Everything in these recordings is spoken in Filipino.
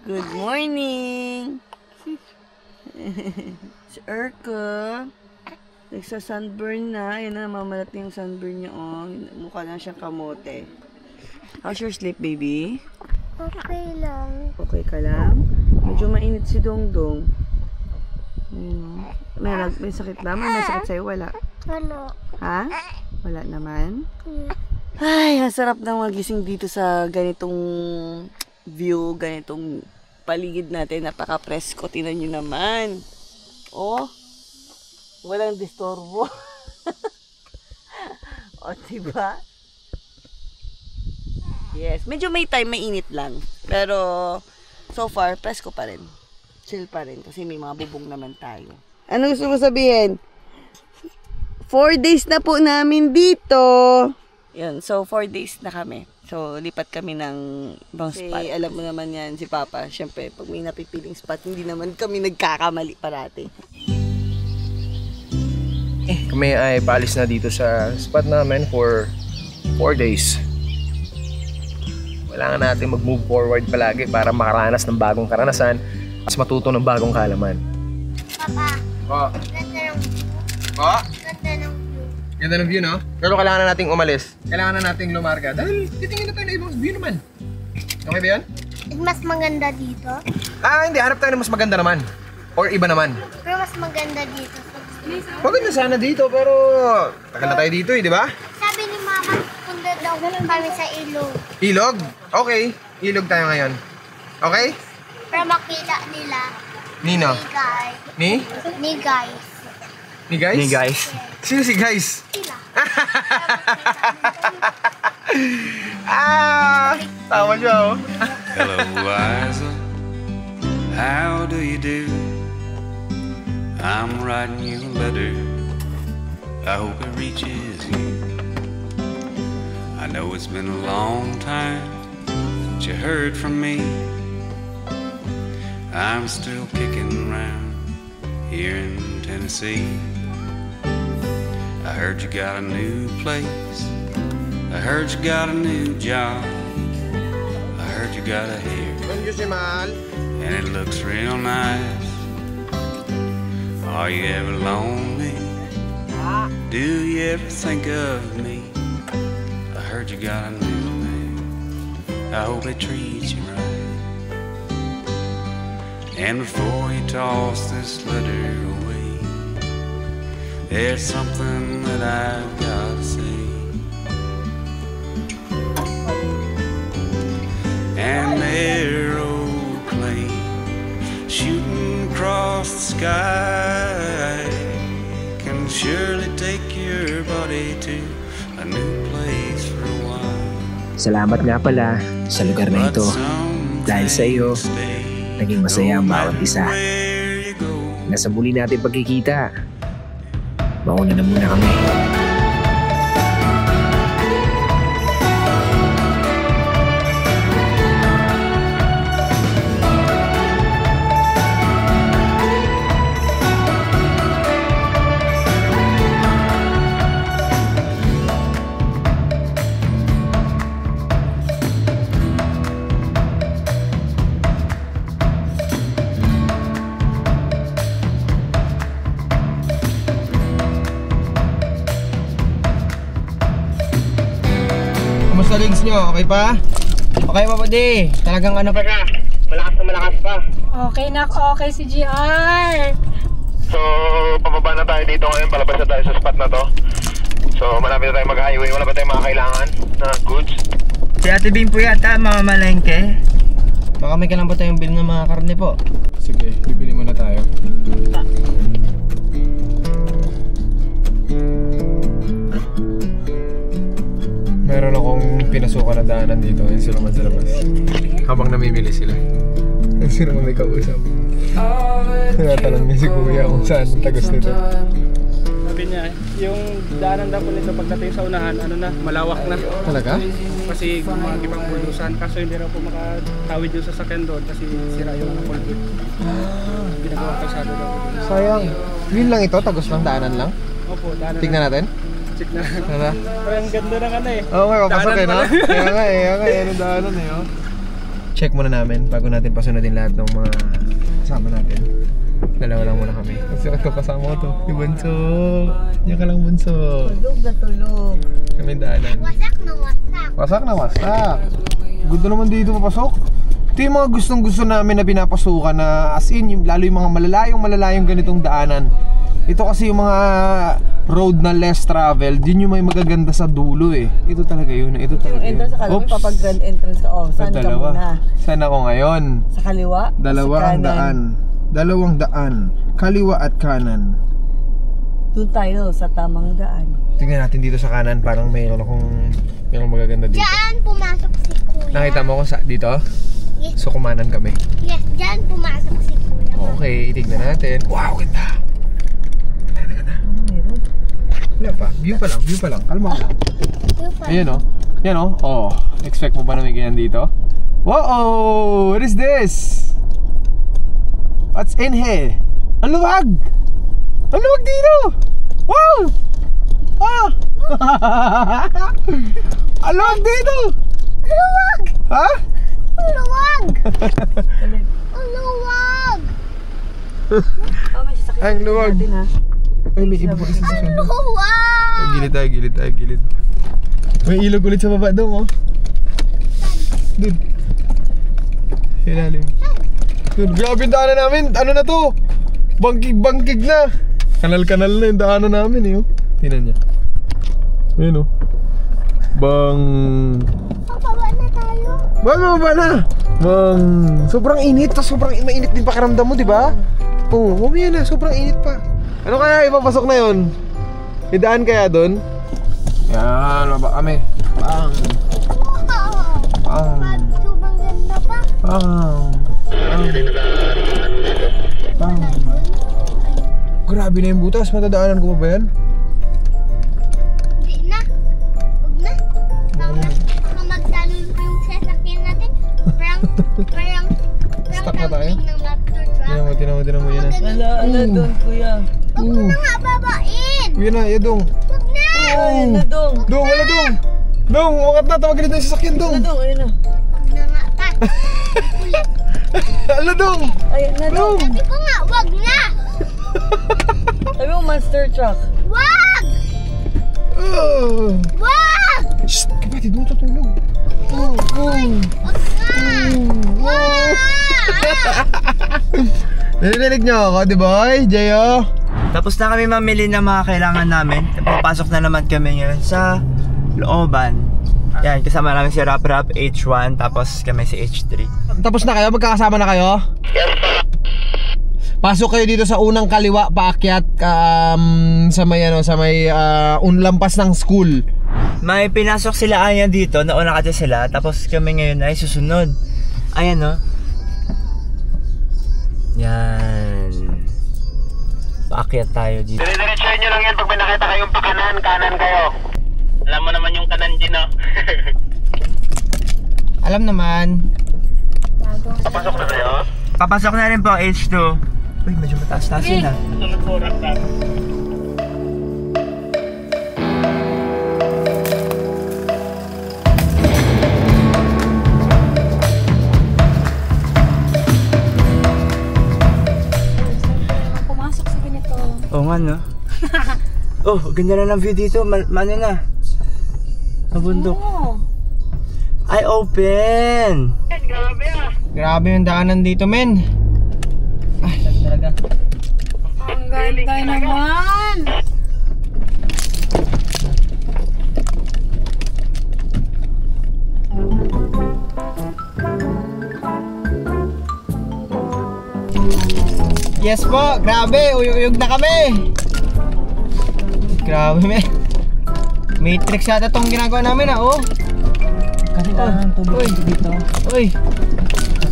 Good morning! Si Erka, nagsa-sunburn na. Ayan na, mamalat na yung sunburn niya. Oh. Mukha na siyang kamote. How's your sleep, baby? Okay lang. Okay ka lang? Medyo mainit si Dongdong. May sakit ba? May sakit sa'yo? Wala? Wala. Ha? Wala naman? Ay, ang sarap na magising dito sa ganitong view, ganitong paligid natin. Napaka-presko. Tingnan nyo naman. Oh, walang disturbo. O, diba? Yes. Medyo may time, mainit lang. Pero, so far, presko pa rin. Chill pa rin. Kasi may mga bubong naman tayo. Ano gusto mo sabihin? 4 days na po namin dito. Yun. So, 4 days na kami. So, lipat kami ng ibang spot. Alam mo naman yan, si Papa. Siyempre, pag may napipiling spot, hindi naman kami nagkakamali parati. Kami ay paalis na dito sa spot namin for 4 days. Kailangan natin mag-move forward palagi para makaranas ng bagong karanasan at matuto ng bagong kaalaman. Papa, ganda ng view. Ganda ng view. Ganda ng view, no? Pero kailangan na nating umalis. Kailangan na nating lumarga dahil titingin na tayo na ibang view naman. Okay ba yan? Mas maganda dito. Hindi. Hanap tayo na mas maganda naman. Or iba naman. Pero mas maganda dito. Maganda sana dito pero tagal na tayo dito di ba? Sabi ni Mama, punta daw kami sa ilog. Ilog? Okay. Ilog tayo ngayon. Okay? Para makita nila. Nino? Ni guys. Ni? Ni guys. Ni guys? Ni guys. Sino si guys? Sila. Tawa siya, oh. Hello, Liza. How do you do? I'm writing you a letter. I hope it reaches you. I know it's been a long time since you heard from me. I'm still kicking around here in Tennessee. I heard you got a new place. I heard you got a new job. I heard you got a hair, and it looks real nice. Are you ever lonely? Do you ever think of me? I heard you got a new man. I hope it treats you right. And before you toss this letter away, there's something that I've got to say. An aeroplane shooting across the sky can surely take your body to a new place for a while. Salamat nga pala sa lugar na ito. Dahil sa iyo, naging masaya ang bawat isa. Nasa muli natin pagkikita. Mauna na muna kami. Kumusta legs nyo? Okay pa? Okay pa pwede? Talagang ano pa ka? Malakas na malakas pa. Okay na, okay si GR. So, pababa na tayo dito ngayon. Palabas na tayo sa spot na to. So, malapit na tayo mag-highway. Wala ba tayong mga kailangan na goods? Si Ate Bing po yata, mamamalengke. Baka may kailangan pa tayong bilhin ng mga karne po. Sige, bibili muna tayo. Meron akong pinasukan na daanan dito. Ayun sila man sa labas. Habang namimili sila. Ayun sila man may kausap. Tinatanong niya si Kuya kung saan tagos nito. Sabi niya, yung daanan daw po nito pagdating sa unahan, ano na, malawak na. Talaga? Kasi mga ibang bulusan. Kaso hindi raw po makatawid yung sasakyan doon kasi sira yung culvert. Ginagawa kalsado daw po doon. Sayang. Yun lang ito? Tagos lang? Daanan lang? Opo, daanan. Tignan natin? Check na. Tara. Parang ganda ng ano eh. Oo nga, papasok eh, no? Daanan Kaya nga eh, ano daanan eh, oh. check muna namin bago natin pasunodin lahat ng mga kasama natin. Dalawa lang muna kami. Kasi ito kasama ko to, si Bunso. Yan ka lang, Bunso. Tulog na tulog. Kami daanan. Wasak na wasak. Wasak na wasak. Gusto naman dito papasok. Ito yung mga gustong-gusto namin na pinapasukan na as in, lalo yung mga malalayong ganitong daanan. Ito kasi yung mga road na less travel, din yung may magaganda sa dulo eh. Ito talaga yun. Ito talaga Yung entrance sa kaliwa, papag grand entrance ka. Oh, saan ka muna? Saan ako ngayon? Sa kaliwa? Dalawang daan. Dalawang daan. Kaliwa at kanan. Doon tayo sa tamang daan. Tingnan natin dito sa kanan, parang mayroon magaganda dito. Diyan pumasok si Kuya. Nakita mo ko dito? Yes. So kumanan kami. Yes, diyan pumasok si Kuya. Okay, itignan natin. Wow, ganda! Meron? Wala pa. View pa lang. Kalma ka lang. Ayan o. Yan o. Oh, expect mo ba na may ganyan dito? Wow! What is this? What's in here? Ang luwag! Ang luwag dito! Wow! Ah! Ang luwag dito! Luwag! Ha? Luwag! Luwag! Oh, may sasakyan. Ang luwag. Natin, ha? Ay, may iba pa isa sa sundo. Luwag! Gilid. May ilog ulit sa baba doon, oh. Doon. Ilalim. Doon, grabe yung daanan namin. Ano na to? Bangkig na. Kanal-kanal na yung daanan namin, eh, oh. Tingnan niya. Ayun, oh. Pababa na tayo. Baba na. Sobrang init. Tapos sobrang mainit din pakiramdam mo, di ba? Oo, mamaya na. Sobrang init pa. Ano kaya ipapasok na yun? May daan kaya doon? Yan, baba kami. Wow! Sobrang ganda pa. Grabe na yung butas. Matadaanan ko pa ba yan? Hindi na. Huwag na. Baka magtalon pa yung sasakyan natin. Parang Stuck na tayo? tumbling ng lobster trap. Tinan mo yan. Ala doon, kuya. Huwag mo na nga babain. Yan na, yan dong. Huwag na. Ayun na, dong. Dong, wala dong. Dong, umangat na. Tawagin dito yung sasakyan, dong. Ayun na, dong. Ayun na. Huwag na nga pa. Kulit. Ala, dong. Ayun na, dong. Sabi ko nga, huwag na. Sabi mo, monster truck. Wag! Wag! Shhh, kapatid mo tutulog. Wag na. Wag! Narinig niyo ako, di ba, Jayo? Tapos na kami mamili ng mga kailangan namin. Papasok na naman kami ngayon sa looban. Yan, kasama namin si Rap H1, tapos kami si H3. Tapos na kayo? Magkakasama na kayo? Yes, pasok kayo dito sa unang kaliwa, paakyat sa may unlampas ng school. May pinasok sila Ayan dito, nauna kasi sila, tapos kami ngayon ay susunod. Ayan, no? Yan. Paakyat tayo dito. Dire-diretsuhin nyo lang yan pag may nakita kayong pakanan, kanan kayo. Alam mo naman yung kanan din, no? Alam naman. Papasok na kayo? Papasok na rin po, H2. Uy, medyo mataas-taas yun, ha? Sunod po, Raktan. Pumasok sa ganito. Oo nga, no? Oh, ganda na ng view dito. Ano na? Nabundok. Oh. Ay, open! Grabe yung daanan dito, men. Ay, talaga. Ang ganda naman. Yes po, grabe, uyog-uyog na kami. Grabe, men. Matrix yata itong ginagawa namin, ha, oh. Kasi parang tubig dito. Uy.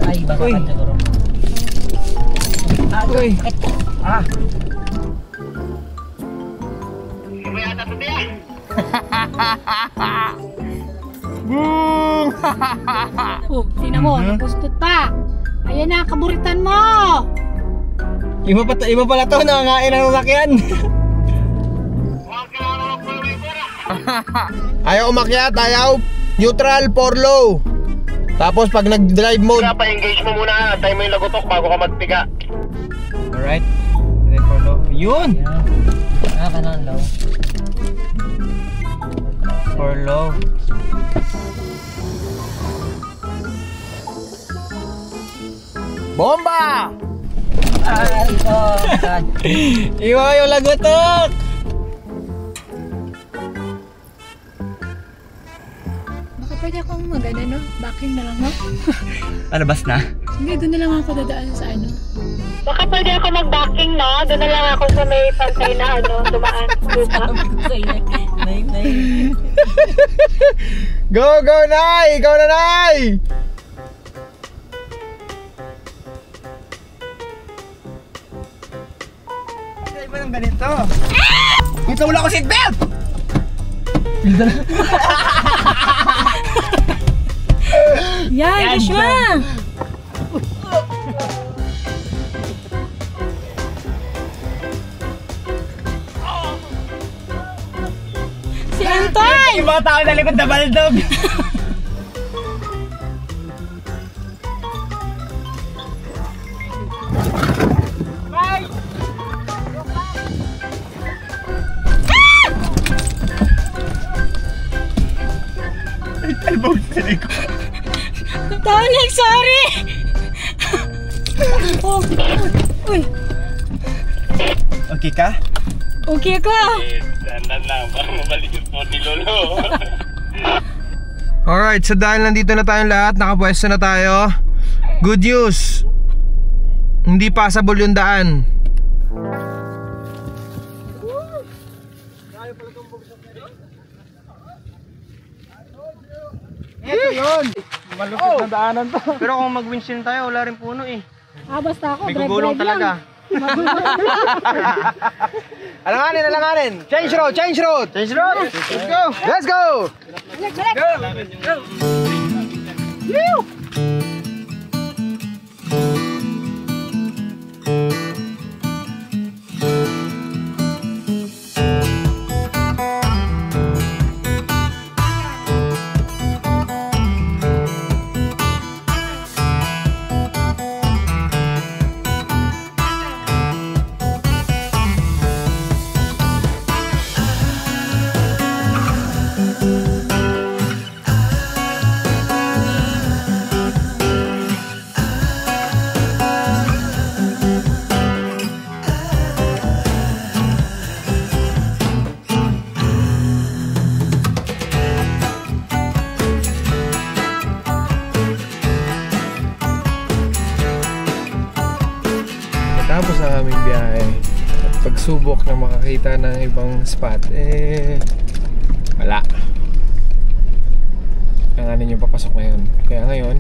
Ay, baka Uy. ka siguro. Uy. Boom! Oh, tingnan mo, napustot pa. Ayan na, kaburitan mo. Iba pala to, nangangain ang sasakyan. Ayaw umakyat, ayaw. Neutral, for low. Tapos pag nag-drive mode, Pa-engage mo muna, antay mo yung lagotok bago ka magpiga. Alright. Then for low. Yun! Kanan low. For low. bomba! Ay, ito. Iwa yung lagotok! Baka pwede akong magana, no? Backing na lang, no? Alabas na? Hindi, doon na lang ako dadaan sa ano. Baka pwede ako mag-backing, no? Doon na lang ako sa may pantay na dumaan. Nay. Go, go, Nay! Ikaw na, Nay! Drive mo ng ganito. Ito wala ko seatbelt! Yan, Joshua! Si Antoy! Yung mga tao na likod na baldog. Talik, sorry! Oh, uy, Okay ka? okay ka? Dandan lang, parang mabalik yung phone ni Lolo. Alright, so dahil nandito na tayong lahat, nakapwesto na tayo. Good news! Hindi passable yung daan. Ito yun! Malupit na daanan to. Pero kung mag-windshield tayo, wala rin puno eh. Ah, basta ako, May gugulong talaga. Alanganin! Change road! Change road! Let's go! Let's go! Tapos ang aming biyahe at pagsubok na makakita ng ibang spot, wala. Kailanganin yung papasok ngayon. Kaya ngayon,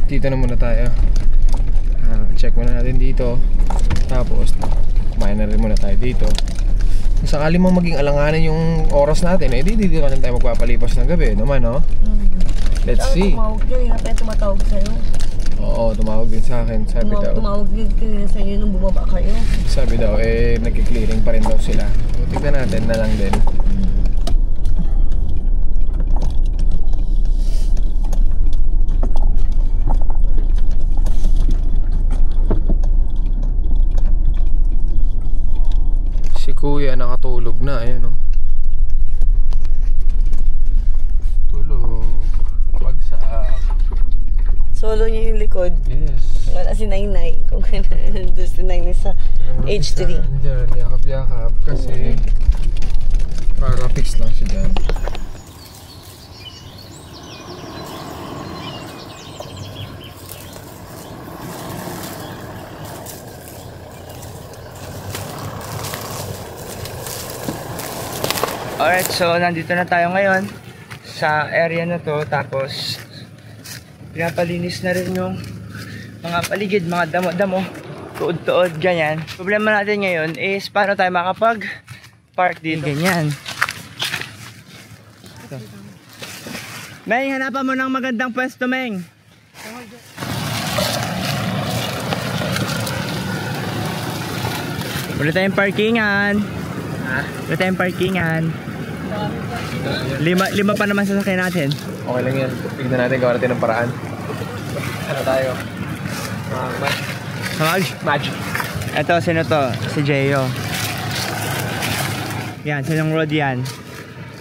dito na muna tayo. Check muna natin dito. Tapos, kumain na rin muna tayo dito. Kung sakali mo maging alanganin yung oras natin, dito ka rin tayo magpapalipas ng gabi naman, no? Let's see. Tumawag ka, hindi na tumatawag sa'yo. Oo, tumawag din sa akin. Sabi daw. Tumawag din kanina sa inyo nung bumaba kayo. Sabi daw, nagki-clearing pa rin daw sila. So, tignan natin na lang din. Si Kuya nakatulog na, ayan o. Tulog. Bagsak. Solo niya yung likod. Yes. Wala si Nainay. Kung nandun si Nainay sa H3. Diyan, yakap-yakap. Kasi para fix lang siya dyan. Alright, so nandito na tayo ngayon sa area na to. Tapos pinapalinis na rin yung mga paligid, mga damo-damo, tuod-tuod, ganyan. Problema natin ngayon is paano tayo makapag-park dito. Ganyan. So. Meng, hanapan mo ng magandang pwesto, Meng. Wala tayong parkingan. Wala tayong parkingan. Lima pa naman sasakyan natin. Okay lang yan. Tignan natin, gawa natin ng paraan. Ano tayo? Magic. Ito, sino to? Si Jeyo. Yan, sinong Rod yan?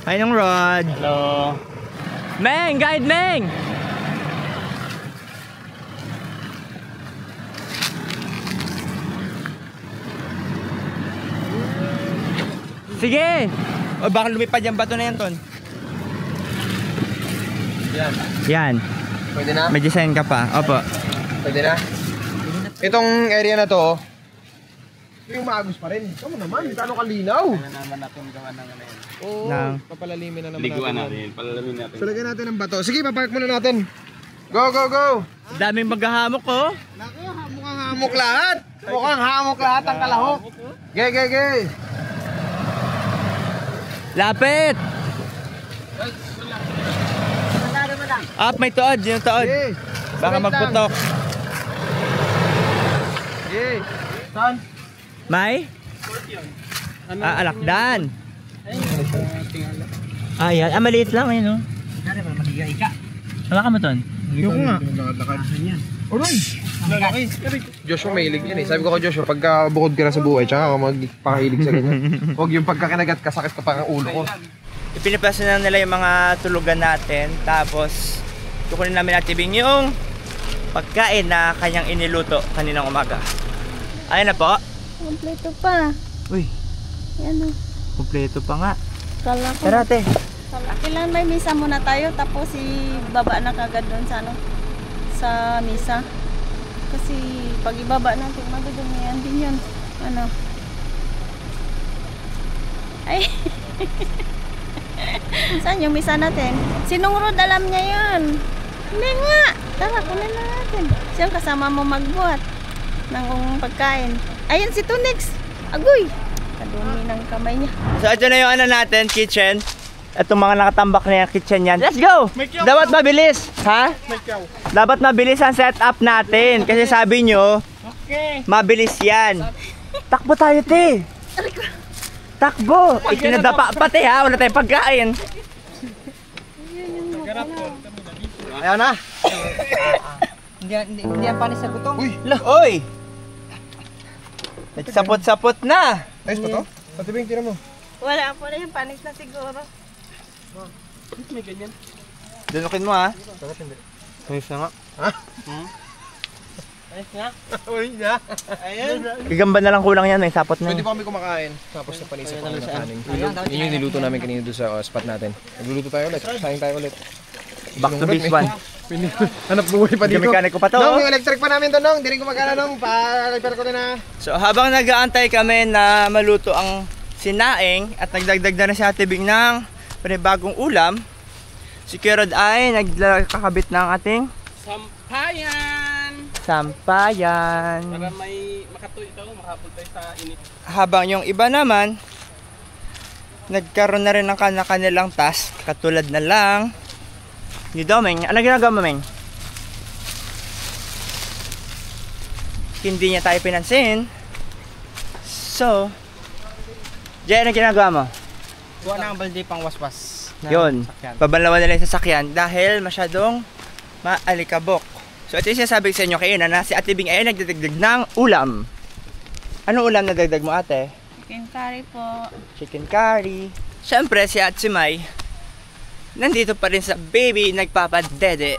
Hi nung Rod. Hello. Meng! Guide Meng! Sige! O baka lumipad yung bato na yan, Ton. Yan. Pwede na? May design ka pa. Opo. Pwede na? Itong area na to, yung maagos pa rin. Ito naman, gano'ng kalinaw. Kailan naman natin gawa ng ano yan. Oo, Nang. papalalimin na naman Liguan natin. natin, palalamin natin. So, lagyan natin ng bato. Sige, papark muna natin. Go, go, go! Daming maghahamok ko. Naku, mukhang hamok lahat. Mukhang hamok lahat ang kalahok. Ge. Lapit! Up, may tuod. Yung tuod. Ge. Baka magputok. Ge. Saan? May? Alakdan. Ayan. Maliit lang eh, no? Wala ka mo, Ton? Yung nga. Aray! Lalaki. Joshua mahilig yan eh. Sabi ko kay Joshua, pagka bukod ka na sa buhay, tsaka ka magpakahilig sa ganyan. Huwag yung pagkakinagat kasakit ka pa ang ulo ko. Ipiniplasan na nila yung mga tulugan natin. Tapos, kukunin namin natibing yung pagkain na kanyang iniluto kaninang umaga. Ayan na po. Kompleto pa. Uy, Yan o. kumpleto pa nga. Kala ko. Tara, ate. Kailangan may misa muna tayo tapos ibaba na kagad doon sa ano sa misa. Kasi pag ibaba natin magdudumi yan din yun. Ano? Ay. Saan yung misa natin? Sinong Rod alam niya yun? Hindi nga. Tara, kunin na natin. Siyang kasama mo magbuhat ng pagkain. Ayun si Tunix. Agoy. Kadumi ng kamay niya. So, ito na yung ano natin, kitchen. Itong mga nakatambak na yung kitchen yan. Let's go! Dapat mabilis. Ha? Dapat mabilis ang setup natin. Kasi sabi nyo, mabilis yan. Takbo tayo, te. Takbo. Itinadapa pati ha. Wala tayong pagkain. Ayan na. Hindi yan panis sa gutong. Uy! Nagsapot-sapot na. Ayos pa to? Patibing, tira mo. Wala po na yung panis na siguro. May ganyan. Dunukin mo ha. Bakit hindi? Ayos na nga. Ha? Ayos nga. Uy na. Ayun. Gagamba na lang kulang yan. May sapot na Pwede yun. pa kami kumakain. Tapos na panisa pa kami ng kanin. Yun yung niluto namin kanina doon sa spot natin. Nagluluto tayo ulit. Sayang tayo ulit. Back to base one. Hanap buhay pa dito. Mekaniko pa to. Nong, yung electric pa namin doon, Nong. Hindi rin gumagana, Nong. Pa-repair ko din na. So habang nag-aantay kami na maluto ang sinaing at nagdagdag na si Ate Bing ng panibagong ulam, si Kerod ay nagkakabit ng ating sampayan. Para may makatuloy ito, makapunta sa init. Habang yung iba naman nagkaroon na rin ng kanilang task, katulad na lang ni Domeng. Ano ginagawa mo, Meng? Hindi niya tayo pinansin. So, Jay, ano ginagawa mo? Kuha na ang balde pang waswas. Yun, babalawan nila yung sasakyan dahil masyadong maalikabok. So ito yung sinasabi ko sa inyo kayo na si Ate Bing ay nagdadagdag ng ulam. Anong ulam na dagdag mo, ate? Chicken curry po. Chicken curry. Siyempre si Ate May nandito pa rin sa baby nagpapadede.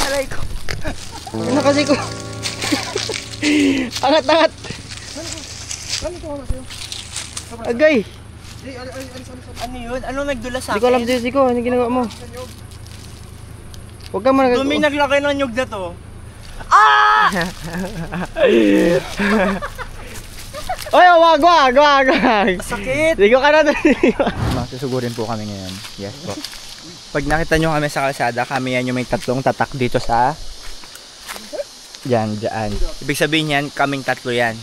Aray ko. Ano kasi ko? Angat-angat. Agay. Ano yun? Ano nagdula sa akin? Hindi ko alam, Jesse ko. Ano ginagawa mo? Huwag ka mo nag- Dumi naglaki ng nyug na to. Ah! Oy, wag. Sakit! Ligo ka na doon. Masusugurin po kami ngayon. Yes po. Pag nakita nyo kami sa kalsada, kami yan yung may tatlong tatak dito sa... Diyan. Ibig sabihin yan, kaming tatlo yan.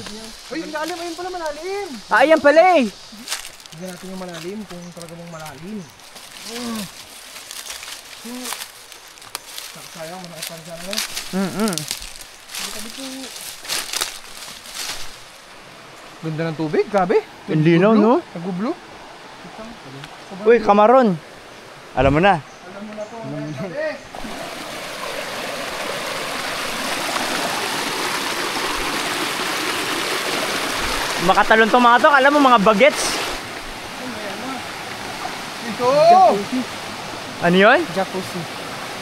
Uy, malalim. Ayun pala, malalim. Ah, yan pala eh! Tignan natin yung malalim kung talaga mong malalim. Sayang, manakit pa rin sana. Ganda ng tubig, grabe. Ang linaw, no? Nag-blue. Uy, kamaron. Alam mo na. Makatalon tong mga to, alam mo mga bagets. Ito! Ano yun? Jacuzzi.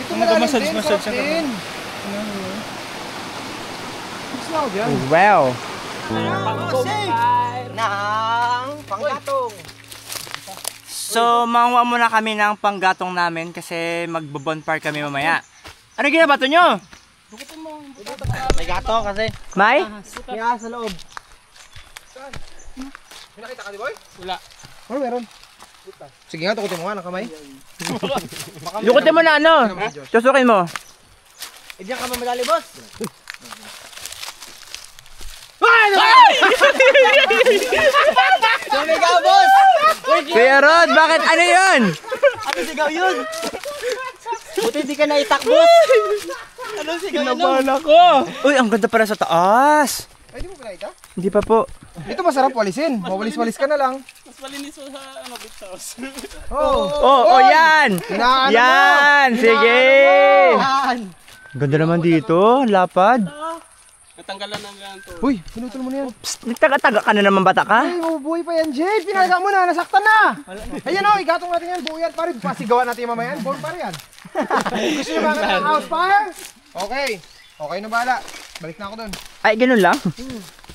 Ito massage sa din. Gusto ako dyan. Wow. Panggatong. So, manguha muna kami ng panggatong namin kasi magbo-bonfire kami mamaya. Ano ginabato nyo? May gato kasi. May? Kaya sa loob. May nakita ka di boy? Wala. Ano meron? Sige nga, tukutin mo nga ng kamay. Yukutin mo na ano? Tusukin mo. Diyan ka mamadali, boss. Sumigaw, boss! Kuya Rod, bakit ano yun? Ano sigaw yun? Buti hindi ka naitak, boss. Ano sigaw yun? Kinabahan ako. Uy, ang ganda pala sa taas. Ay, di mo pinakita? Hindi pa po. Dito masarap walisin. Mawalis-walis ka na lang. Mas malinis mo sa beach house. Oh, yan! Inaano Yan! mo? Sige! Yan! Ganda naman dito, lapad. Natanggalan ng ganito. Uy, pinutol mo na yan. Psst, nagtaga-taga ka na naman bata ka? Ay, mabubuhay pa yan, Jay. Pinalaga mo na, nasaktan na. Ayan o, igatong natin yan. Buo yan, pare. Pasigawan natin yung mamaya yan. Born pare yan. Gusto nyo ba ng house fire? Okay. Okay na bala. Balik na ako dun. Ay, ganun lang?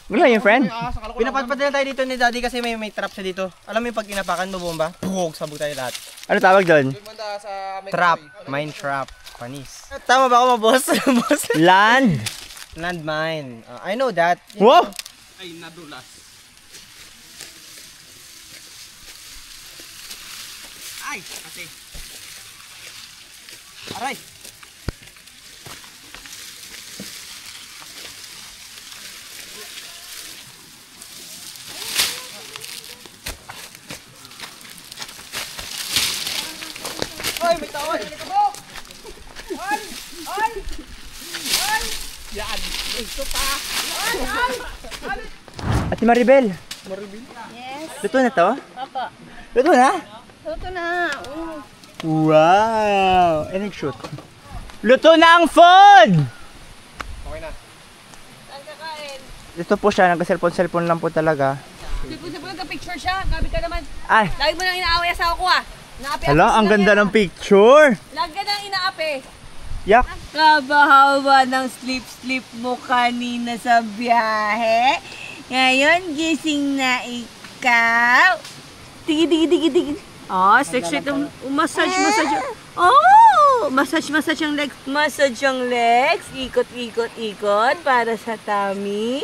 Ganun lang yung friend? Pinapadpad na tayo dito ni Daddy kasi may trap siya dito. Alam mo yung pag inapakan mo bomba, puhog, sabog tayo lahat. Ano tawag doon? Trap. Mine trap. Panis. Tama ba ako, boss? Boss? Land? Landmine. I know that. Wow! Ay, nadulas. Ay, kasi. Aray. Ay, may tawad. Ay! Ay! Ay! Yan. Gusto pa. Ay! Ay! Ate Maribel. Yes. Luto na to? Papa. Luto na? Luto na. Wow! Eh, nag-shoot. Luto na ang food! Okay na. Saan kakain? Ito po siya, nag-cellphone lang po talaga. Sipon-sipon nagka-picture siya. Gabi ka naman. Ay! Lagi mo nang inaaway sa ako ah. Naapi Hala, ang ganda ng picture! Lagi ka nang inaapi. Yak! Kabahawa ng sleep mo kanina sa biyahe. Ngayon, gising na ikaw. Tigi. Oh, sexy itong massage. Oh, massage ang legs. Massage ang legs. Ikot para sa tummy.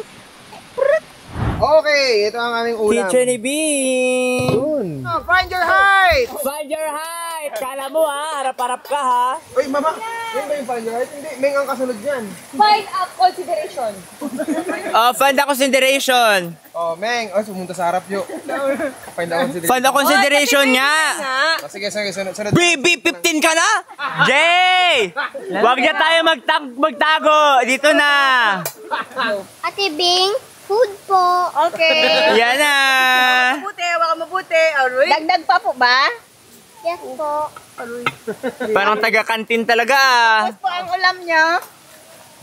Okay, ito ang aming ulam. Teacher ni Bing! Yun. Find your height! Find your height! Kala mo ha, harap-harap ka ha. Uy, mama, yun ba yung find your height? Hindi, may ang kasunod dyan. Find up consideration. Oh, find a consideration. Oh, Meng. Oh, sumunta sa harap yo. Find a consideration. Find a consideration nga. Oh, sige, sunod. BB 15 ka na? Jay! Huwag niya tayo magtago. Dito na. Ate Bing, food po. Okay. Yan na. Mabuti. Aroy. Dagdag pa po ba? Yes po. Parang taga-kantin talaga. Tapos po ang ulam niyo.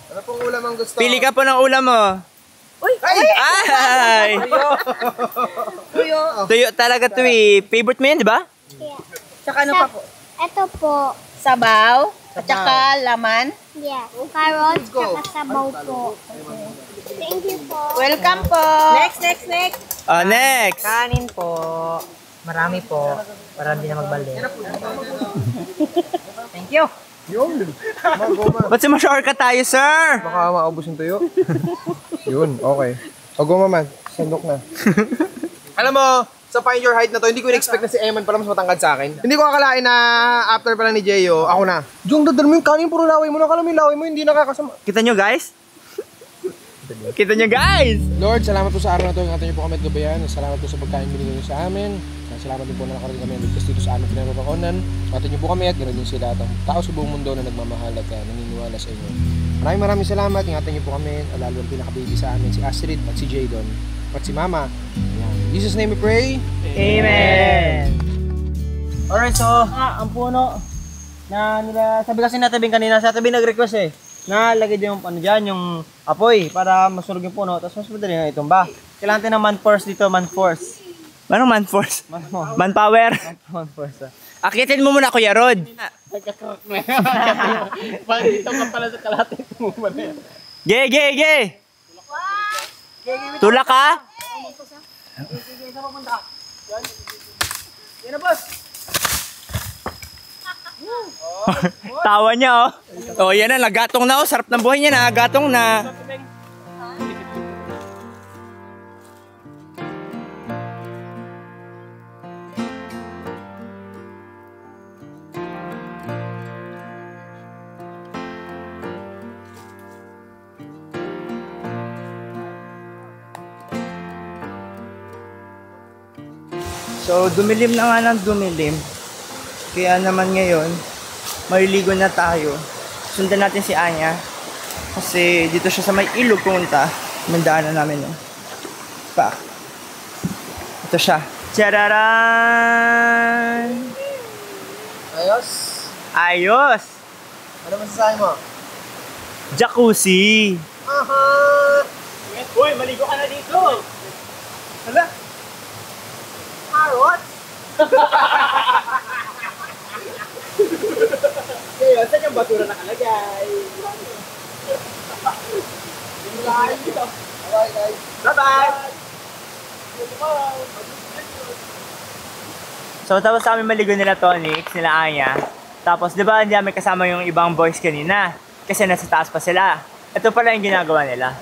Ano pong ulam ang gusto? Pili ka po ng ulam mo. Ay! Tuyo talaga to eh. Favorite mo yan, di ba? Yeah. Tsaka ano pa po? Ito po. Sabaw. At saka laman. Yeah. Carrots, tsaka sabaw po. Thank you po. Welcome po. Next. Oh, next. Kanin po. Marami po. Para hindi na magbalik. Thank you. Yun. Magoma. Ba't sumashower ka tayo, sir? Baka maubos yung tuyo. Yun, okay. Magoma man. Sandok na. Alam mo, sa Find Your Height na to, hindi ko in-expect na si Eman pala mas matangkad sa akin. Hindi ko akalain na after pala ni Jeyo, ako na. Jung, dadal mo yung kanin, puro laway mo. Nakala mo yung laway mo, hindi nakakasama. Kita nyo, guys? Kita nyo, guys! Lord, salamat po sa araw na to. Ingatan niyo po kami at gabayan. Salamat po sa pagkain binigay niyo sa amin. Salamat din po na nakarating kami ang ligtas dito sa aming pinaroroonan. Ingatan niyo po kami at ganoon din sila at ang tao sa buong mundo na nagmamahal at naniniwala sa inyo. Maraming salamat. Ingatan niyo po kami. Lalo ang pinaka-baby sa amin, si Astrid at si Jadon. At si Mama. Yan. Jesus' name we pray. Amen. Alright, so ang puno na nila, sabi kasi natabing kanina, sa tabi nag-request eh, na lagay din yung ano dyan, yung apoy para masunog yung puno, tapos mas madali na itumba. Kailangan natin ng man-force dito, man-force. Anong man-force? Man-power? Man-force. Akitin mo muna, Kuya Rod. Nagkakrok na yan. Dito ka pala sa kalate mo ba na yan? Ge! Tulak ka? Yan na, boss. Tawa niya, oh. Oh, yan na, nagatong na, oh. Sarap ng buhay niya, nagatong na. So, dumilim na nga ng dumilim. Kaya naman ngayon, maliligo na tayo. Sundan natin si Anya. Kasi dito siya sa may ilog pumunta. Mandaanan namin, no? Pa. Ito siya. Tchararan! Ayos. Ayos! Ano masasabi mo? Jacuzzi! Aha! Uy, maligo ka na dito! Hala? Carrot? Ngayon, saan yung basura nakalagay? Bye guys. Bye-bye! So, tapos kami maligo nila Tonix, nila Anya. Tapos, di ba, hindi namin kasama yung ibang boys kanina? Kasi nasa taas pa sila. Ito pala yung ginagawa nila.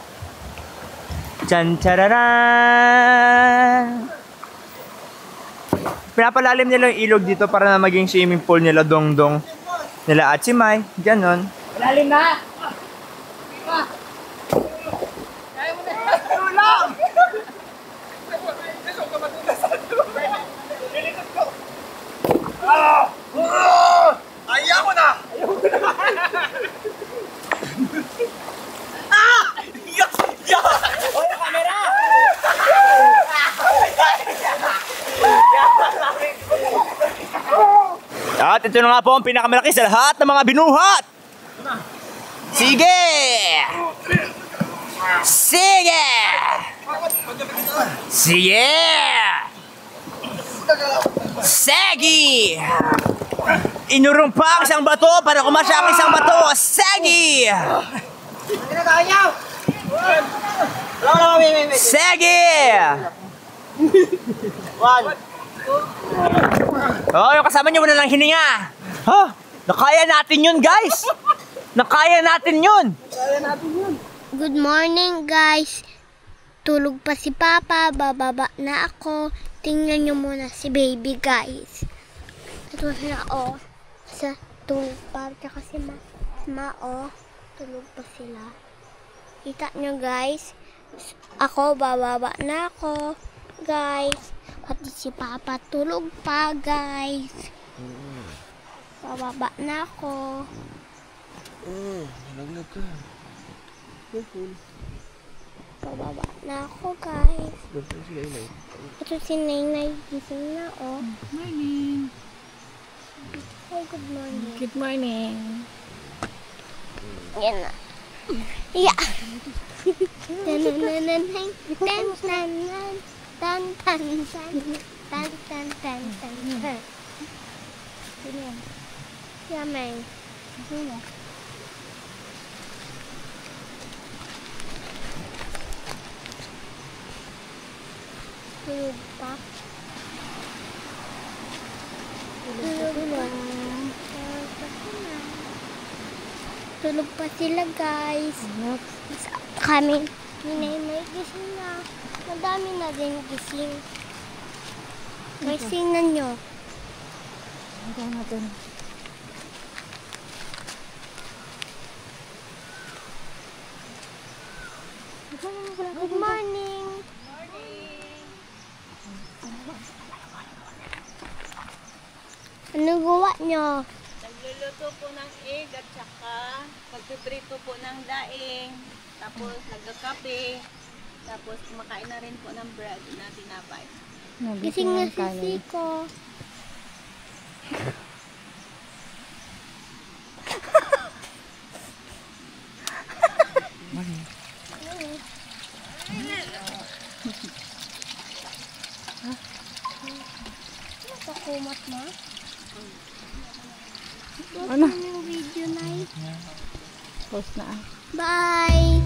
Tchan-tararan! Pinapalalim nila yung ilog dito para na maging swimming pool nila Dongdong. Nila Atsimay, ganon. Malalim na! Ayaw ko na! Oy, camera! At ito na nga po ang pinakamalaki sa lahat ng mga binuhat! Sige! Sige! Sige! Segi! Inurumpa ang isang bato para kumasya ang isang bato! Segi! Segi! Oh, yung kasama nyo muna lang hininga. Oh, nakaya natin yun, guys. Nakaya natin yun. Good morning, guys. Tulog pa si Papa. Bababa na ako. Tingnan nyo muna si baby, guys. Ito sila, oh. Sa tulog pa. Tsaka si Ma, oh. Tulog pa sila. Kita nyo, guys. Ako, bababa na ako, guys. Pati si Papa tulog pa, guys. Bababa na ako. Nalaglag ka. Bababa na ako, guys. Ito si Nainay. Gising na, oh. Morning. Hi, good morning. Good morning. Yan na. Yeah. Tan-tan-tan-tan. Tan-tan-tan. Tan-tan-tan. Tan-tan-tan. Yummy. Tulog pa. Tulog pa sila, guys. Kami, may gising na. Madami na din gising. Guys, tingnan nyo. Good morning. Ano gawa nyo? Nagluluto po ng egg at saka pagpiprito po ng daing. Tapos nagkakape. Tapos kumakain na rin po ng bread na tinapay. Gising na si Siko. Nakakumat na? Ano? Yung video na yun. Post na. Bye!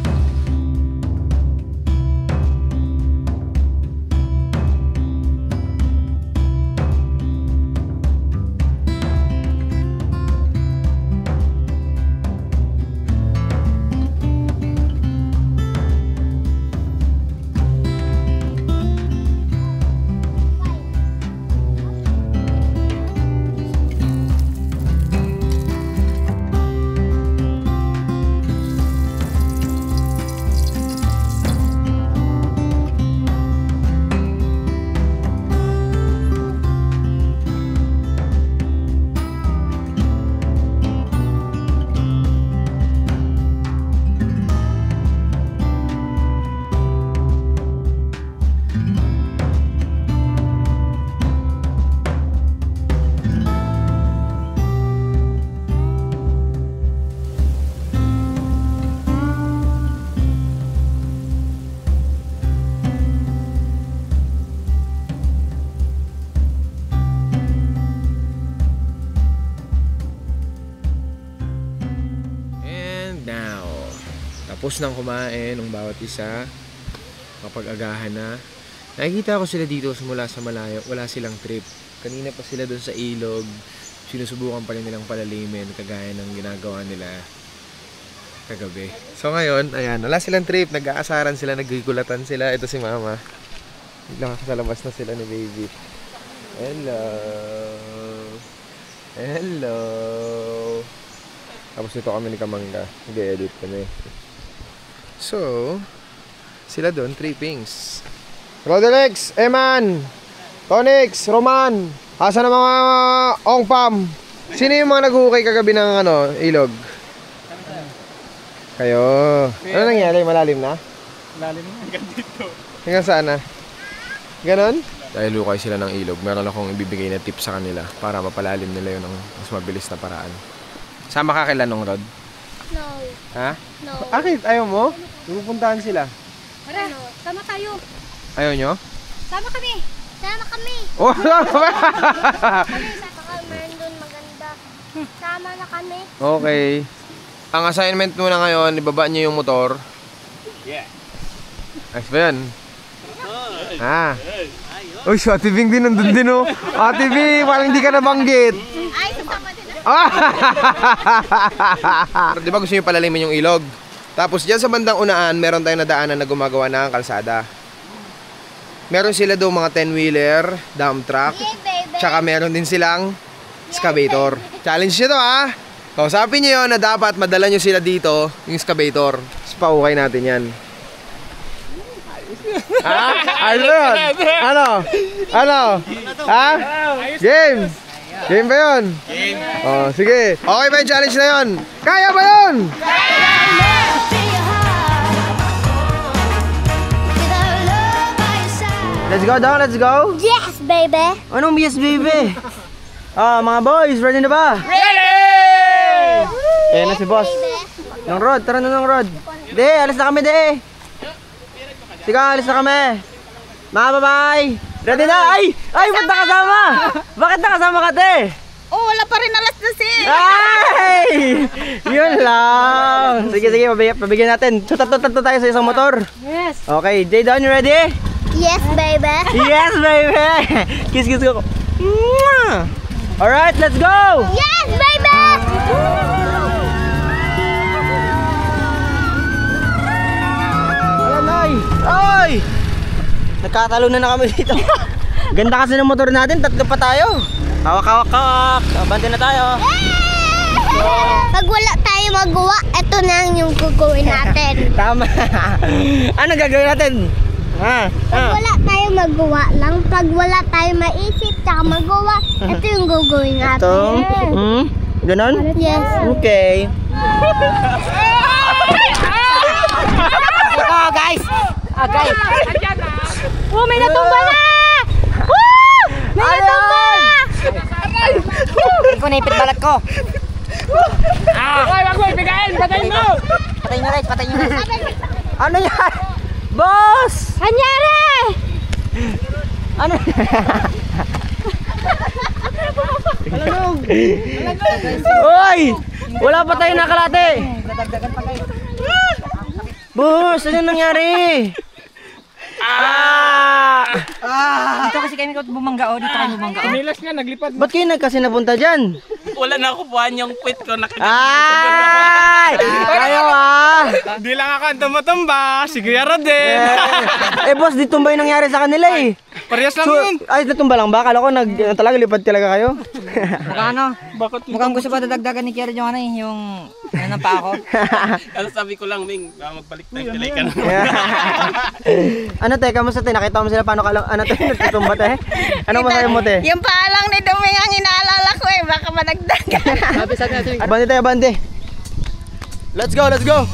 Tapos nang kumain ng bawat isa, kapag-agahan na. Nakikita ko sila dito mula sa malayo, wala silang trip. Kanina pa sila doon sa ilog, sinusubukan pa rin nilang palalimin kagaya ng ginagawa nila kagabi. So ngayon, ayan, wala silang trip, nag-aasaran sila, nagkikulatan sila. Ito si Mama. Biglang sa labas na sila ni Baby. Hello. Hello. Tapos ito kami ni Kamangga. Nag-edit kami. So, sila doon, trippings. Rodelex, Eman, Tonix, Roman. Asa na mga ongpam? Sino yung mga naghukay kagabi ng ilog? Kayo. Ano nangyari? Malalim na? Malalim na hanggang dito. Hanggang saan na? Ganon? Dahil hukay sila ng ilog, meron akong ibibigay na tip sa kanila para mapalalim nila yun ng mas mabilis na paraan. Sama ka kila nung Rod? No. Ha? No. Bakit? Ayaw mo? Pupuntahan sila. Tara, sama tayo. Ayaw nyo? Sama kami. Sama kami. Oh, sama kami! Baka meron doon maganda. Sama na kami. Okay. Ang assignment muna ngayon, ibaba nyo yung motor. Yeah. Ayos ba yan? Ah. Uy, si Ate Bing din nandun din oh. Ate Bing, parang hindi ka nabanggit. Ay, sasama din ako. Di ba gusto nyo palalimin yung ilog? Tapos dyan sa bandang unaan, meron tayong nadaanan na gumagawa ng kalsada. Meron sila doon mga 10-wheeler, dump truck, tsaka meron din silang excavator. Challenge nyo to ha! Kausapin nyo yun na dapat madala nyo sila dito, yung excavator. Tapos paukay natin yan. Ha? Ano yun? Ano? Ano? Ha? Game? Game ba yun? Game. Oh, sige. Okay ba yung challenge na yun? Kaya ba yun? Let's go down, let's go. Yes, baby. Anong yes, baby? Mga boys, ready na ba? Ready! Eh, na si boss. Nang Rod, tara na ng Rod. De, alis na kami, de. Sige, alis na kami. Mga bye-bye. Ready na? Ay, ba't nakasama? Bakit nakasama ka, te? Oh, wala pa rin alas na si. Ay! Yun lang. Sige, pabigyan natin. Tatlo tayo sa isang motor. Yes. Okay, Jadon, you ready? Yes, baby. Yes, baby. Kiss ko. Alright, let's go. Yes, baby. Ayan, ay! Nagkatalo na kami dito. Ganda kasi ng motor natin, tatlo pa tayo. Kawak. Abante na tayo. Pag wala tayo magawa, ito na yung gagawin natin. Tama. Ano gagawin natin? Pag wala tayo magawa lang, pag wala tayo maisip tsaka magawa, ito yung gagawin natin. Ito? Ganon? Yes. Okay. Guys, Agay. Oh, may natumba na! Woo! May natumba! Hindi ko naipit balat ko. Wag, bigayin! Patayin mo! Patayin nyo guys, patayin nyo guys. Ano yan? Boss! Anyari! Ano? Hoy! Wala pa tayo nakalate! Nadagdagan pa guys. Boss, ano nangyari? Dito kasi kami bumangga, dito kami bumangga. Kinilas nga, naglipad. Ba't kayo nagkasi napunta dyan? Wala na ako buwan yung quit ko. Ay! Kayo Di lang ako tumutumba. Si Kuya Rodel. boss, di tumba yung nangyari sa kanila eh. Parehas lang yun. Ay, natumba lang ba? Kala ko talaga lipad talaga kayo. Mukhang gusto pa dadagdagan ni Kieran yung yung pa ako. Ano sabi ko lang, Ming, magbalik tayo pilay ka na. Ano te, kamusta te? Nakita mo sila paano ka lang, ano te, nagtutumba te? Anong masabi mo te? Yung paalang ni Duming ang inaalala ko eh, baka madagdagan. Sabi natin. Bante tayo, bante. Let's go, let's go!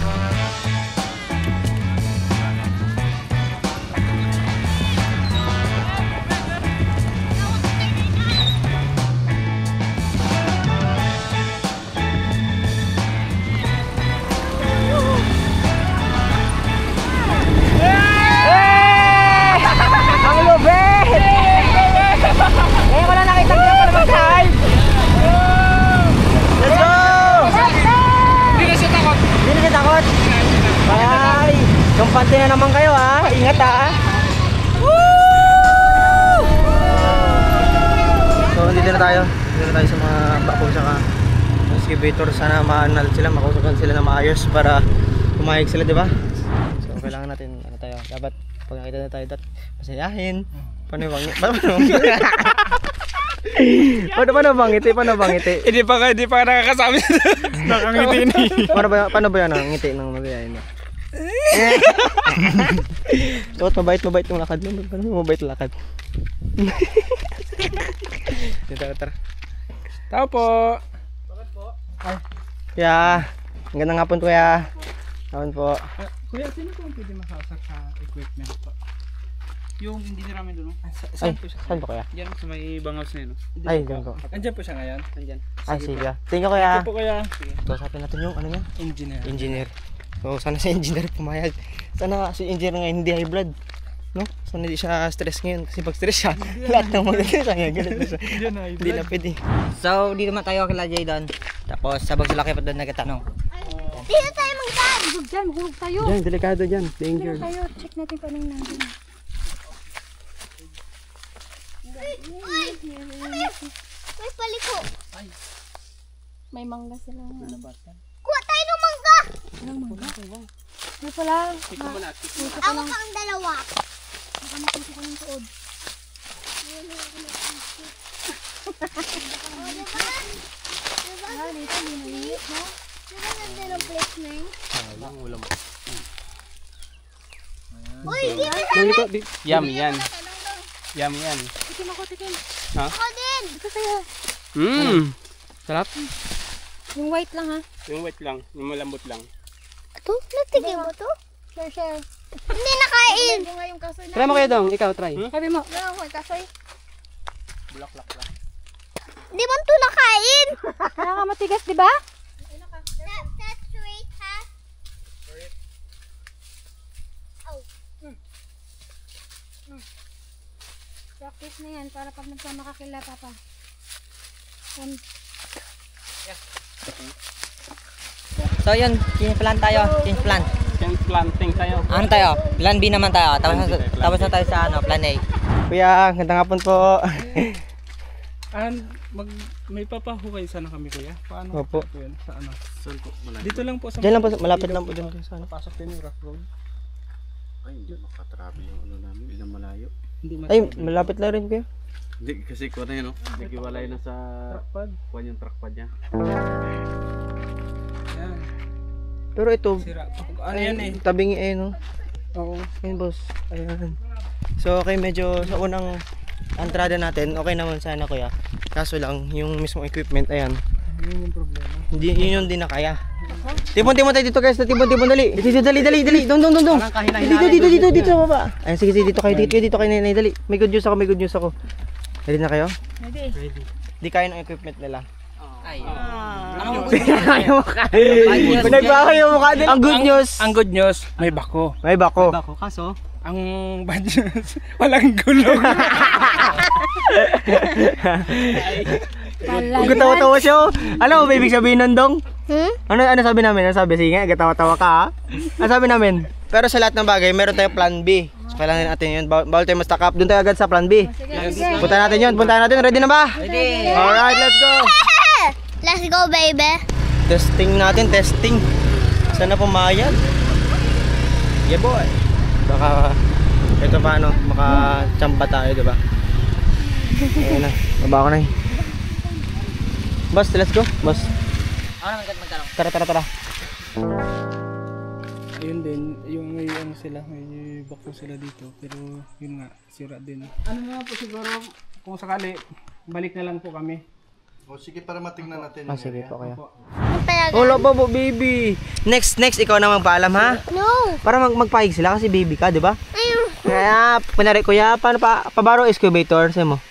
Kampante na naman kayo ha. Ingat ha. Woo! So dito na tayo. Dito na tayo sa mga bakong saka excavator. Sana maanal sila, makusukan sila na maayos para pumayag sila, di ba? So kailangan natin ano tayo. Dapat pag nakita na tayo masayahin. Paano bang Paano bang ngiti? Hindi pa nakakasabi. Nakangiti ni. Paano ba yan ang ngiti ng masayahin? Tot, mabait yung lakad mo. Paano mabait yung lakad? Tara. Tao po. Bakit po? Kuya, ang ganda nga po kuya. Hapon po. Kuya, sino po ang pwede makausap sa equipment po? Yung engineer namin doon. Saan po kuya? Diyan sa may bangaws na yun. Ay, dyan po. Andyan po siya ngayon. Andyan. Ay, sige. Thank you kuya. Thank you po kuya. Usapin natin yung ano niya? Engineer. So sana si engineer pumayag. Sana si engineer ngayon hindi high blood. No? Sana hindi siya stress ngayon. Kasi pag stress siya, lahat ng maganda sa kanya. Galit na siya. Hindi na pwede. So, dito naman tayo kila Jay doon. Tapos, sabag sila kayo pa doon nagtatanong. Dito tayo magdaan. Hulog dyan, hulog tayo. Diyan, delikado dyan. Danger. Tayo, check natin kung anong nandun. Uy! May paliko. May mangga sila. Kuha tayo ng mangga. Anong mangga? May pala. Ako kang dalawa. Baka makuha ko ng tuod. Diba? Dito, linaliit, no? Diba ganda ng place na yun? Wala mo. Uy, dito sa Yummy yan. Yummy yan. Tikim ako, tikim. ako din. Ito sa'yo. Sarap. Yung white lang ha. Yung wet lang, yung malambot lang. Ito? Nagtigil mo to? Share. Hindi nakain. Yung nga yung kasoy na. Try mo kayo dong, ikaw try. Sabi mo. Wala ako, kasoy. Bulaklak lang. Hindi mo to nakain. Kaya ka matigas, di ba? That's sweet, ha? Oh. Practice na yan para pag nagsama ka kila papa. So, yun. Change plan tayo. Change plan. Change planting tayo. Ano tayo? Plan B naman tayo. Tapos na tayo sa plan A. Kuya, ganda nga po. May papahukay sana kami kuya. Paano? Opo. Po yan? Sa ano? Saan po? Dito lang po sa... Diyan lang po, malapit lang po dyan. Pasok din yung rough road. Ay, hindi makatrabi yung ano namin, ilang malayo. Ay, malapit lang rin kuya. Hindi, kasi kuha na yun, no? Nagiwalay na sa... Trackpad. Kuha yung trackpad niya. Yan. Pero ito, Sira. Ano yan eh? tabingi no? Oo. Ayun boss, ayan. So okay, medyo sa unang entrada natin, okay naman sana kuya. Kaso lang, yung mismong equipment, ayan, Yun yung problema. Hindi, yun yung di na kaya. Tipon tayo dito guys, tipon, dali. Dali. Dong. Dito sa baba. Ay, sige, dito kayo, nanay, dali. May good news ako. Ready na kayo? Ready. Di kaya ng equipment nila. Ay. Pinagbago yung mukha din. Ang good news, may bako. Kaso? Ang bad news, walang gulong. Gatawa-tawa siya. Alam mo ba ibig sabihin nun, Dong? Ano sabi namin? Ano sabi? Sige nga, gatawa-tawa ka ha? Ano sabi namin? Pero sa lahat ng bagay, meron tayong plan B. So kailangan natin yun. Bawal tayo ma-stack up. Doon tayo agad sa plan B. Punta natin yun. Ready na ba? Ready. Alright, let's go. Let's go, baby. Testing. Sana pumayag. Yeah, boy. Baka ito paano, makachamba tayo, diba? Ayun na, baba ko na eh. Boss, let's go. Boss. Tara. Ayun din, yung may ano sila, may bako sila dito. Pero yun nga, sira din. Ano nga po siguro, kung sakali, balik na lang po kami. O sige, para matingnan natin. Sige po kaya. Oh, Wala pa po, baby. Next, ikaw na magpaalam ha? No. Para magpahig sila kasi baby ka, di ba? Ayun. Kaya, kunwari, kuya, paano pabaro excavator, sa'yo mo?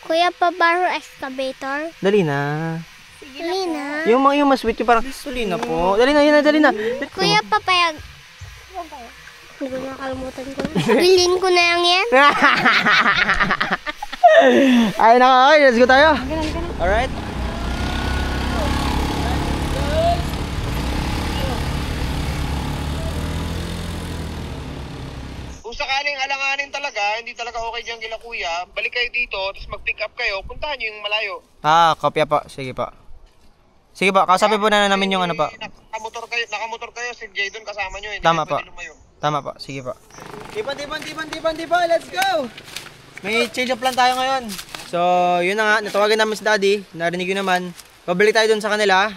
Kuya, pabaro excavator. Dali na. Yung mas sweet, yung parang, dali na po. Dali na. Kuya, papayag. Hindi ko nakalimutan ko na. Bilhin ko na yan. Ay, okay, let's go tayo. Alright. Kung sakaling alanganin talaga, hindi talaga okay dyan kila kuya, balik kayo dito, tapos mag-pick up kayo, puntahan nyo yung malayo. Kopya pa. Sige pa, kausapin po na namin yung ano pa. Nakamotor kayo, si Jay doon kasama nyo. Tama pa, sige pa. Tipan, let's go! May change of plan tayo ngayon. So, yun na nga, natawagan namin si Daddy, narinig yun naman. Pabalik tayo dun sa kanila.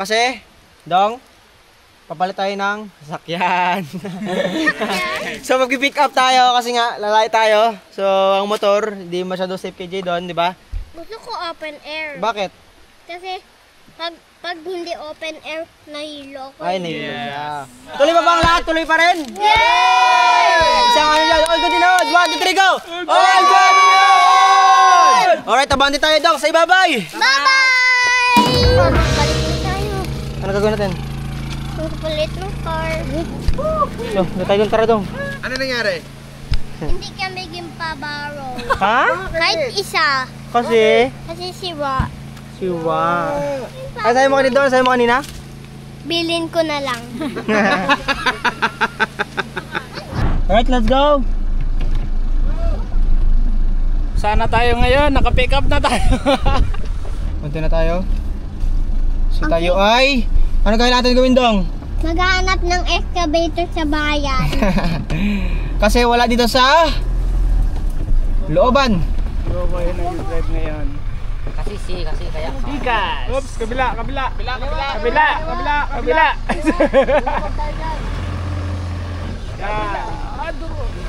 Kasi, Dong, papalit tayo ng sasakyan. So, mag-pick up tayo kasi nga, lalay tayo. So, ang motor, hindi masyado safe kay Jay doon, di ba? Gusto ko open air. Bakit? Kasi, pag hindi open air, nahilo ko. Ay, nahilo siya. Tuloy pa ba ang lahat? Tuloy pa rin? Yay! Isang ano lang, all good inood! 1, 2, 3, go! All good inood! Alright, abante tayo, Dong, sa ibabay! Bye-bye! Balik na tayo. Ano gagawin natin? Magpalit ng car. Tayo doon, tara, Dong. Ano nangyari? Hindi kami gimpabaro. Ha? Kahit isa. Kasi sira. Ay, sabi mo kanina doon? Sabi mo kanina? Bilhin ko na lang. Alright, let's go! Sana tayo ngayon, naka-pick up na tayo. Punta na tayo. So tayo ay... Ano kaya natin gawin, Dong? Maghanap ng excavator sa bayan. Kasi wala dito sa... looban. Looban yung drive ngayon. Kasi kaya. Bigas! Oops, kabila.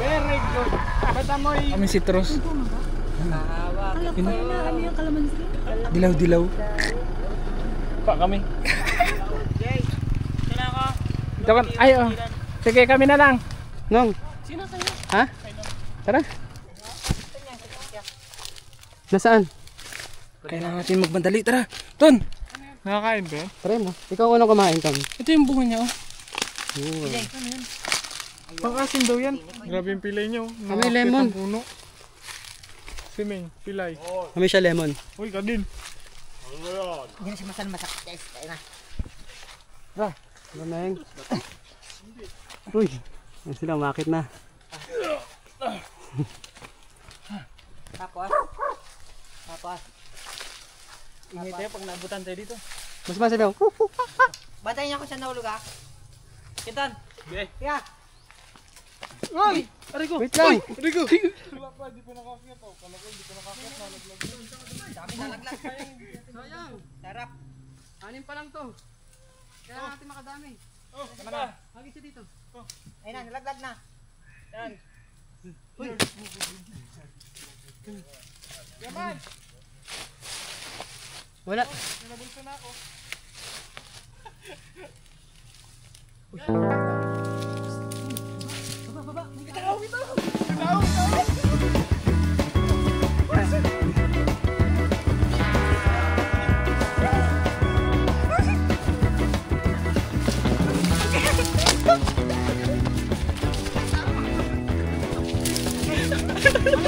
Very good. Basta mo kami citrus. Ano yung kalamansi? Dilaw. Pa kami. Sige, kami na lang. Nong. Sino kayo? Ha? Tara. Nasaan? Kailangan natin magbandali. Tara, Ton. Nakakain ba? Tara mo. Ikaw unang kumain, Tom. Ito yung bunga niya, oh. Pang-asin daw yan. Grabe yung pilay niyo. Kami lemon. Siming, pilay. Kami siya lemon. Uy, kadin. Hindi na siya masakit guys. Tayo na. Tara. Lameng. Uy. Yan sila, umakit na. Tapos. Ingay tayo pag naabutan tayo dito. Mas masabi ako. Bantayin niya ako siya nahulog ha. Kitan. Okay. Kaya. Uy! Arigo! Wait lang! Arigo! Wala pa, di pa nakakita to. Kala ko hindi pa nakakita. Nalaglag. Dami nalaglag. Sayang! Sarap. Anim pa lang to. Kailangan natin makadami. Oh, tama na. Hagi siya dito. Ayun na, nalaglag na. Yan. Uy! Yaman! Wala. Nabulsa na ako. Baba. Bitaw.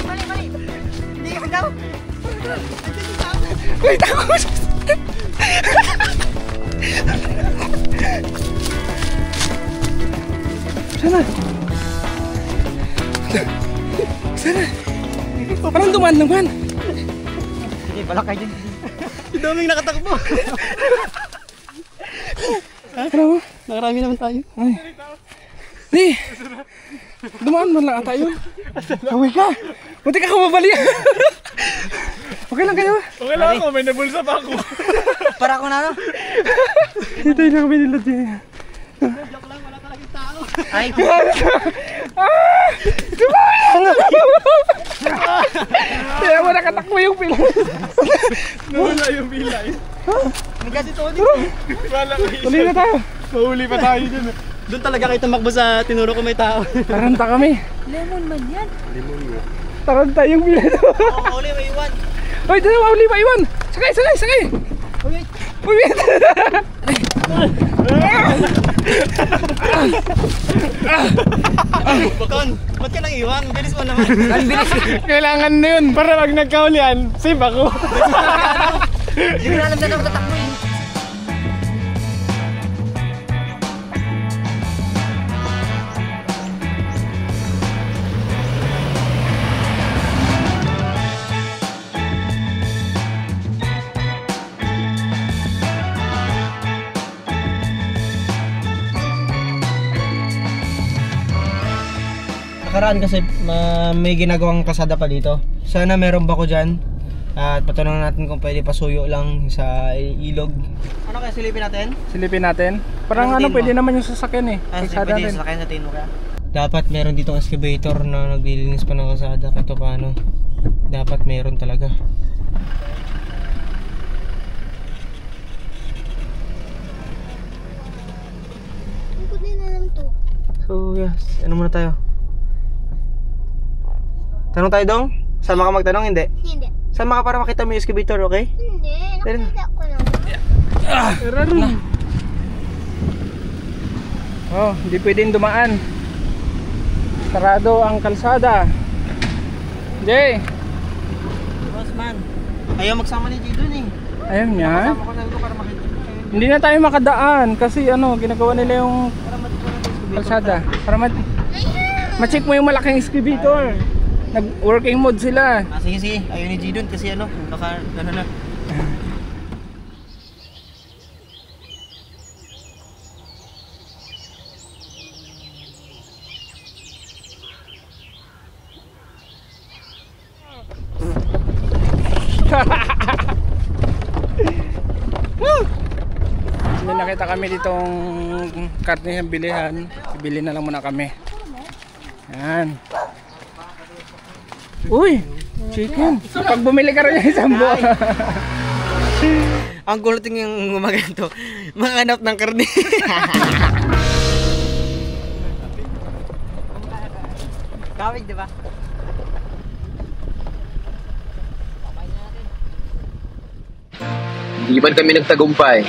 Mali. Hindi ka daw. Wait, ako! Sana? Parang dumaan naman. Hindi, bala kayo dyan. Ang daming nakatakbo. Ano? Nakarami naman tayo. Ay. Di! Dumaan man lang ata yun. Away ka! Buti ka kumabali. Okay lang kayo? Okay lang ako, may nabulsa pa ako. Para ako na ano? Ito yung lang kami nila dyan. Joke lang, wala talagang tao. Ay! Kaya mo nakatakbo yung pila. Nawala yung pila eh. Nagkasi Tony. Wala ko isa. Uli na tayo. Mahuli pa tayo dyan. Doon talaga kayo tumakbo sa tinuro ko may tao. Taranta kami. Lemon man yan. Taranta yung pila doon. Oo, uli, may iwan. Hoy, dalawa uli pa iwan. Sakay. Uy, wait. Bakon, ba't ka nang iwan? Bilis mo naman. Ang bilis. Kailangan na yun. Para pag nagkaulian, save ako. Hindi ko na alam na ako tatakbo eh. Nakaraan kasi may ginagawang kasada pa dito. Sana meron ba ko dyan. At patanong natin kung pwede pasuyo lang sa ilog. Ano kaya Silipin natin. Parang ano, pwede naman yung sasakyan eh. Pwede yung sasakyan sa tiin mo kaya? Dapat meron ditong excavator na naglilinis pa ng kasada. Kahit paano. Dapat meron talaga. Ikot din na lang to. So yes, ano muna tayo? Tanong tayo dong? Sama ka magtanong, hindi? Hindi. Sama ka para makita mo yung excavator, okay? Hindi. Nakita ko lang. Oh, hindi pwedeng dumaan. Sarado ang kalsada. Jay! Bossman, ayaw magsama ni Jay dun eh. Ayaw niya? Kasama ko na ito para makita. Hindi na tayo makadaan kasi ano, ginagawa nila yung kalsada. Para ma-check mo yung malaking excavator. Nag-working mode sila. Sige. Ayaw ni Jay dun kasi ano, baka ano na. May nakita kami ditong karne ng bilihan. Bili na lang muna kami. Yan. Uy! Chicken! Pag bumili ka rin yung isang buwan. Ang guluting yung gumaganto. Makahanap ng karne. Kawig, di ba? Hindi man kami nagtagumpay.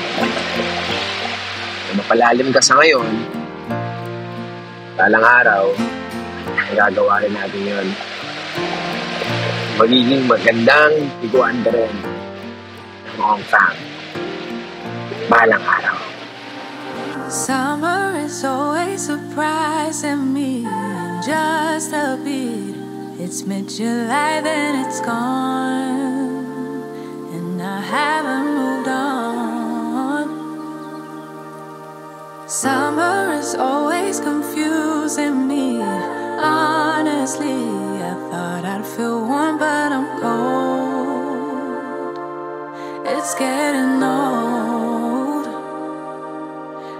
Na mapalalim ka sa ngayon, talang araw, magagawa rin natin yun. Magiging magandang tiguan ka rin ng Hong Kong. Balang araw. Summer is always surprising me in just a bit. It's mid-July, then it's gone, and I haven't moved on. Summer is always confusing me. Honestly, I thought I'd feel warm, but I'm cold. It's getting old.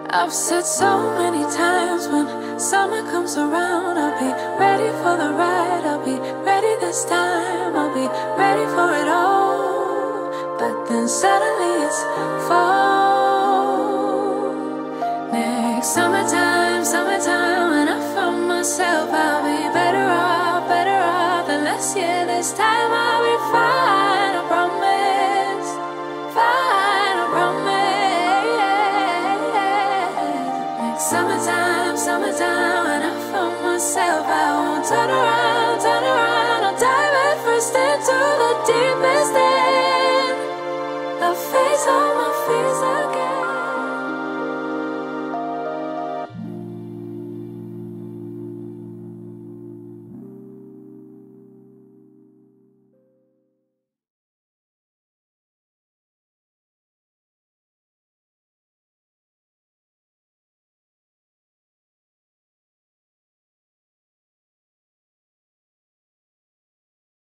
I've said so many times, when summer comes around, I'll be ready for the ride. I'll be ready this time. I'll be ready for it all. But then then suddenly it's fall. Next summertime, summertime, when I found myself, I'll be better off than last year. This time I'll be fine, I promise. Fine, I promise. Next summertime, summertime, when I found myself, I won't turn around.